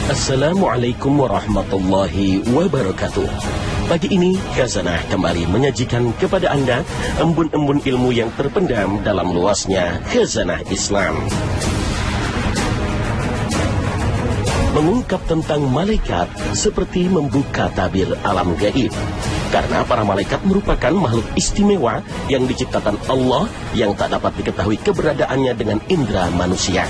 Assalamualaikum warahmatullahi wabarakatuh. Pagi ini, Khazanah kembali menyajikan kepada Anda embun-embun ilmu yang terpendam dalam luasnya Khazanah Islam. Mengungkap tentang malaikat seperti membuka tabir alam gaib. Karena para malaikat merupakan makhluk istimewa yang diciptakan Allah yang tak dapat diketahui keberadaannya dengan indera manusia.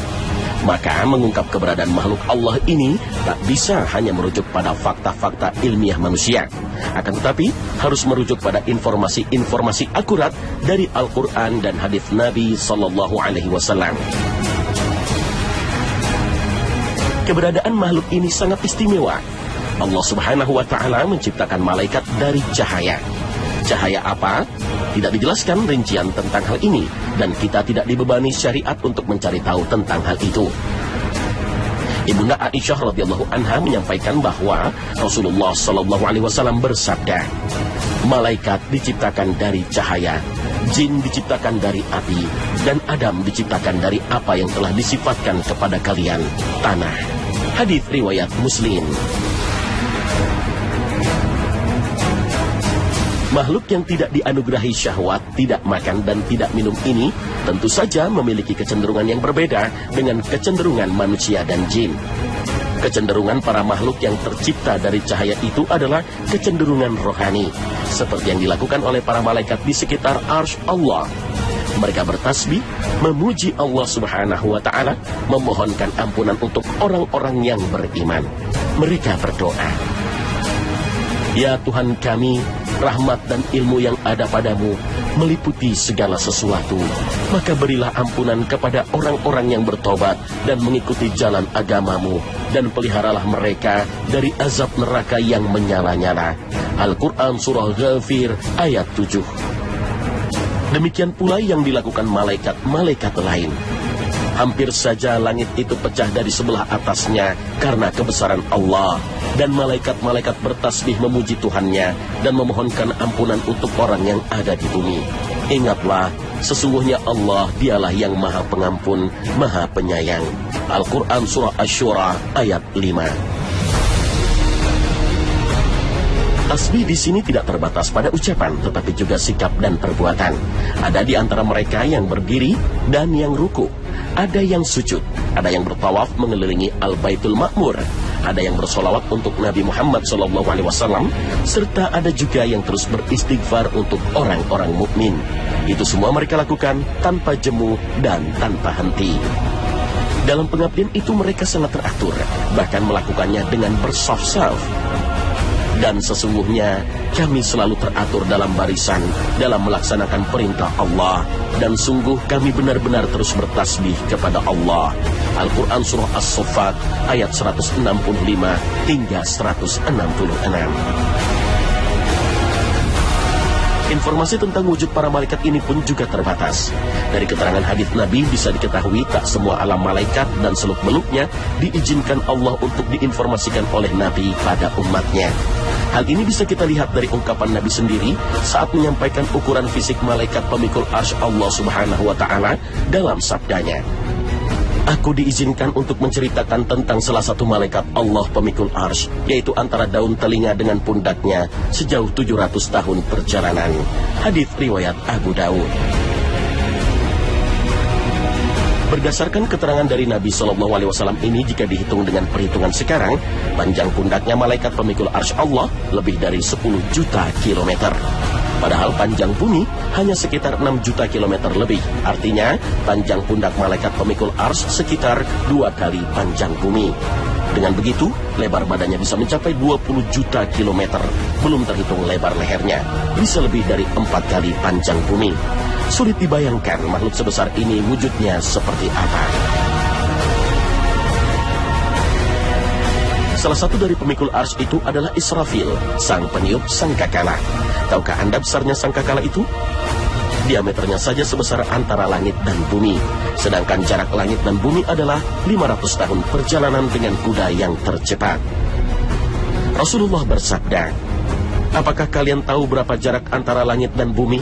Maka mengungkap keberadaan makhluk Allah ini tak bisa hanya merujuk pada fakta-fakta ilmiah manusia. Akan tetapi harus merujuk pada informasi-informasi akurat dari Al-Quran dan hadis Nabi SAW. Keberadaan makhluk ini sangat istimewa. Allah Subhanahu wa Ta'ala menciptakan malaikat dari cahaya. Cahaya apa? Tidak dijelaskan rincian tentang hal ini, dan kita tidak dibebani syariat untuk mencari tahu tentang hal itu. Ibunda Aisyah radhiyallahu anha menyampaikan bahwa Rasulullah SAW bersabda, malaikat diciptakan dari cahaya, jin diciptakan dari api, dan Adam diciptakan dari apa yang telah disifatkan kepada kalian, tanah. Hadis riwayat Muslim. Makhluk yang tidak dianugerahi syahwat, tidak makan dan tidak minum ini tentu saja memiliki kecenderungan yang berbeda dengan kecenderungan manusia dan jin. Kecenderungan para makhluk yang tercipta dari cahaya itu adalah kecenderungan rohani, seperti yang dilakukan oleh para malaikat di sekitar arsy Allah. Mereka bertasbih, memuji Allah Subhanahu wa Ta'ala, memohonkan ampunan untuk orang-orang yang beriman. Mereka berdoa, ya Tuhan kami, rahmat dan ilmu yang ada padamu meliputi segala sesuatu. Maka berilah ampunan kepada orang-orang yang bertobat dan mengikuti jalan agamamu, dan peliharalah mereka dari azab neraka yang menyala-nyala. Al-Quran Surah Ghafir ayat 7. Demikian pula yang dilakukan malaikat-malaikat lain. Hampir saja langit itu pecah dari sebelah atasnya karena kebesaran Allah, dan malaikat-malaikat bertasbih memuji Tuhannya dan memohonkan ampunan untuk orang yang ada di bumi. Ingatlah, sesungguhnya Allah dialah yang maha pengampun, maha penyayang. Al-Quran Surah Asy-Syura ayat 5. Tasbih di sini tidak terbatas pada ucapan, tetapi juga sikap dan perbuatan. Ada di antara mereka yang berdiri dan yang ruku. Ada yang sujud, ada yang bertawaf mengelilingi Al-Baitul Ma'mur, ada yang bersolawat untuk Nabi Muhammad SAW, serta ada juga yang terus beristighfar untuk orang-orang mukmin. Itu semua mereka lakukan tanpa jemu dan tanpa henti. Dalam pengabdian itu mereka sangat teratur, bahkan melakukannya dengan bersaf-saf. Dan sesungguhnya kami selalu teratur dalam barisan dalam melaksanakan perintah Allah, dan sungguh kami benar-benar terus bertasbih kepada Allah. Al-Quran Surah As-Saffat ayat 165 hingga 166. Informasi tentang wujud para malaikat ini pun juga terbatas. Dari keterangan hadis Nabi bisa diketahui tak semua alam malaikat dan seluk-beluknya diizinkan Allah untuk diinformasikan oleh Nabi pada umatnya. Hal ini bisa kita lihat dari ungkapan Nabi sendiri saat menyampaikan ukuran fisik malaikat pemikul arsy Allah Subhanahu wa Ta'ala dalam sabdanya, aku diizinkan untuk menceritakan tentang salah satu malaikat Allah pemikul arsy, yaitu antara daun telinga dengan pundaknya sejauh 700 tahun perjalanan. Hadis riwayat Abu Daud. Berdasarkan keterangan dari Nabi SAW ini, jika dihitung dengan perhitungan sekarang, panjang pundaknya malaikat pemikul arsy Allah lebih dari 10 juta kilometer. Padahal panjang bumi hanya sekitar 6 juta kilometer lebih. Artinya, panjang pundak malaikat pemikul arsy sekitar 2 kali panjang bumi. Dengan begitu, lebar badannya bisa mencapai 20 juta kilometer. Belum terhitung lebar lehernya, bisa lebih dari 4 kali panjang bumi. Sulit dibayangkan makhluk sebesar ini wujudnya seperti apa. Salah satu dari pemikul arsy itu adalah Israfil, sang peniup sangkakala. Tahukah Anda besarnya sangkakala itu? Diameternya saja sebesar antara langit dan bumi. Sedangkan jarak langit dan bumi adalah 500 tahun perjalanan dengan kuda yang tercepat. Rasulullah bersabda, apakah kalian tahu berapa jarak antara langit dan bumi?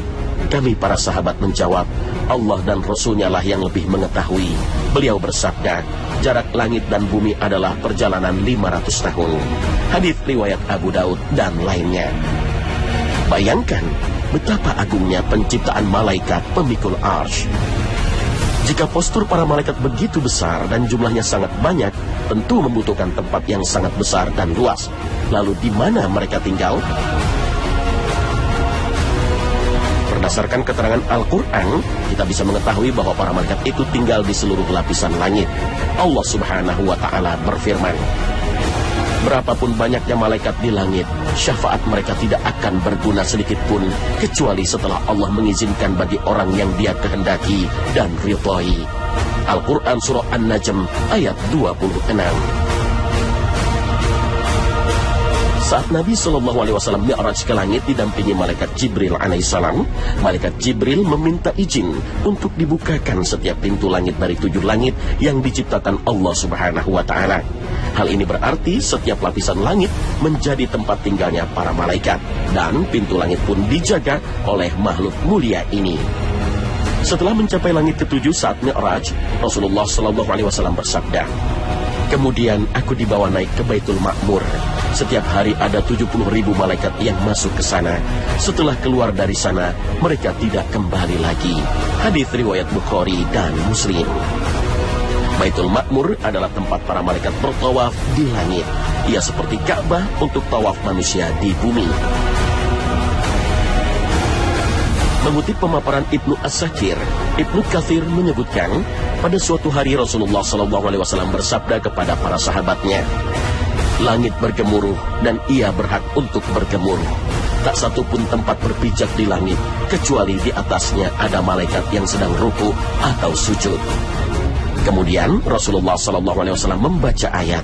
Kami para sahabat menjawab, Allah dan Rasulnya lah yang lebih mengetahui. Beliau bersabda, jarak langit dan bumi adalah perjalanan 500 tahun. Hadits riwayat Abu Daud dan lainnya. Bayangkan betapa agungnya penciptaan malaikat pemikul arsy. Jika postur para malaikat begitu besar dan jumlahnya sangat banyak, tentu membutuhkan tempat yang sangat besar dan luas. Lalu di mana mereka tinggal? Berdasarkan keterangan Al-Quran, kita bisa mengetahui bahwa para malaikat itu tinggal di seluruh lapisan langit. Allah Subhanahu wa Ta'ala berfirman, berapapun banyaknya malaikat di langit, syafaat mereka tidak akan berguna sedikit pun, kecuali setelah Allah mengizinkan bagi orang yang Dia kehendaki dan ridhai. Al-Quran Surah An-Najm ayat 26. Saat Nabi SAW mi'raj ke langit didampingi malaikat Jibril alaihissalam, malaikat Jibril meminta izin untuk dibukakan setiap pintu langit dari 7 langit yang diciptakan Allah Subhanahu wa Ta'ala. Hal ini berarti setiap lapisan langit menjadi tempat tinggalnya para malaikat, dan pintu langit pun dijaga oleh makhluk mulia ini. Setelah mencapai langit ke-7 saat mi'raj, Rasulullah SAW bersabda, kemudian aku dibawa naik ke Baitul Ma'mur. Setiap hari ada 70.000 malaikat yang masuk ke sana. Setelah keluar dari sana, mereka tidak kembali lagi. Hadits riwayat Bukhari dan Muslim. Baitul Ma'mur adalah tempat para malaikat bertawaf di langit. Ia seperti Ka'bah untuk tawaf manusia di bumi. Mengutip pemaparan Ibnu As-Sakir, Ibnu Katsir menyebutkan, pada suatu hari Rasulullah SAW bersabda kepada para sahabatnya, langit bergemuruh dan ia berhak untuk bergemuruh. Tak satu pun tempat berpijak di langit, kecuali di atasnya ada malaikat yang sedang ruku atau sujud. Kemudian Rasulullah SAW membaca ayat,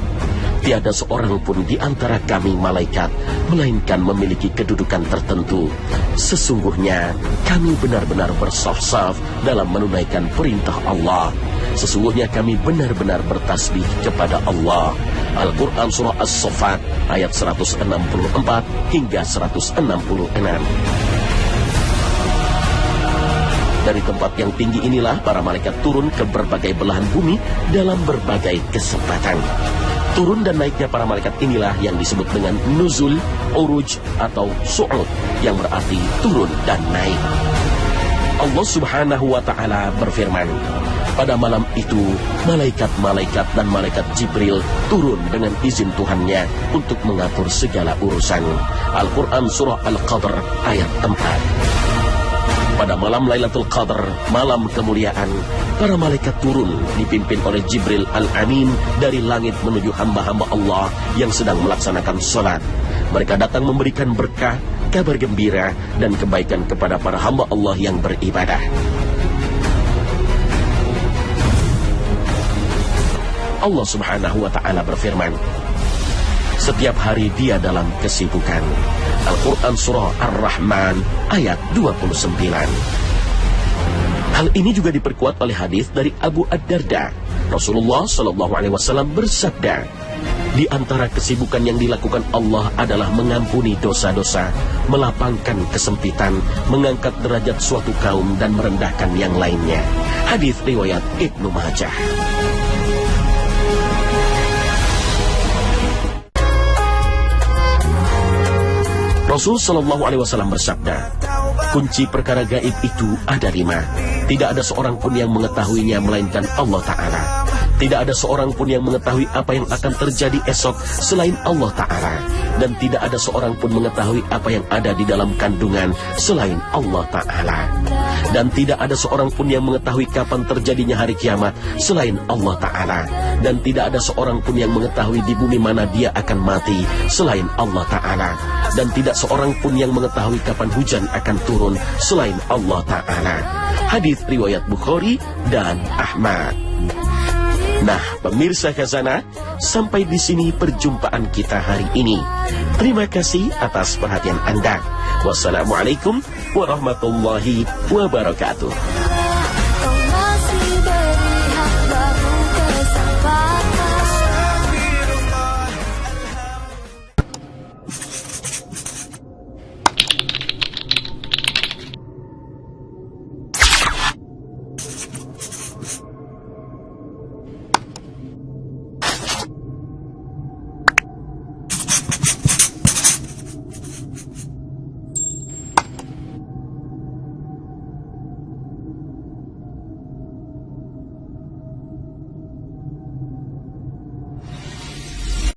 tiada seorang pun di antara kami malaikat, melainkan memiliki kedudukan tertentu. Sesungguhnya kami benar-benar bersaf-saf dalam menunaikan perintah Allah. Sesungguhnya kami benar-benar bertasbih kepada Allah. Al-Quran Surah As-Saffat ayat 164 hingga 166. Dari tempat yang tinggi inilah para malaikat turun ke berbagai belahan bumi dalam berbagai kesempatan. Turun dan naiknya para malaikat inilah yang disebut dengan nuzul, uruj, atau su'ud, yang berarti turun dan naik. Allah Subhanahu wa Ta'ala berfirman, pada malam itu, malaikat-malaikat dan malaikat Jibril turun dengan izin Tuhannya untuk mengatur segala urusan. Al-Quran Surah Al-Qadr ayat 4. Pada malam Lailatul Qadar, malam kemuliaan, para malaikat turun dipimpin oleh Jibril Al-Amin dari langit menuju hamba-hamba Allah yang sedang melaksanakan sholat. Mereka datang memberikan berkah, kabar gembira, dan kebaikan kepada para hamba Allah yang beribadah. Allah Subhanahu wa Ta'ala berfirman, setiap hari dia dalam kesibukan. Al-Quran Surah Ar-Rahman ayat 29. Hal ini juga diperkuat oleh hadis dari Abu Ad-Darda. Rasulullah SAW bersabda, di antara kesibukan yang dilakukan Allah adalah mengampuni dosa-dosa, melapangkan kesempitan, mengangkat derajat suatu kaum, dan merendahkan yang lainnya. Hadis riwayat Ibnu Majah. Rasul SAW bersabda, kunci perkara gaib itu ada 5. Tidak ada seorang pun yang mengetahuinya melainkan Allah Ta'ala. Tidak ada seorang pun yang mengetahui apa yang akan terjadi esok selain Allah Ta'ala. Dan tidak ada seorang pun mengetahui apa yang ada di dalam kandungan selain Allah Ta'ala. Dan tidak ada seorang pun yang mengetahui kapan terjadinya hari kiamat selain Allah Ta'ala. Dan tidak ada seorang pun yang mengetahui di bumi mana dia akan mati selain Allah Ta'ala. Dan tidak seorang pun yang mengetahui kapan hujan akan turun selain Allah Ta'ala. Hadis riwayat Bukhari dan Ahmad. Nah, pemirsa Khazanah, sampai di sini perjumpaan kita hari ini. Terima kasih atas perhatian Anda. Wassalamualaikum warahmatullahi wabarakatuh.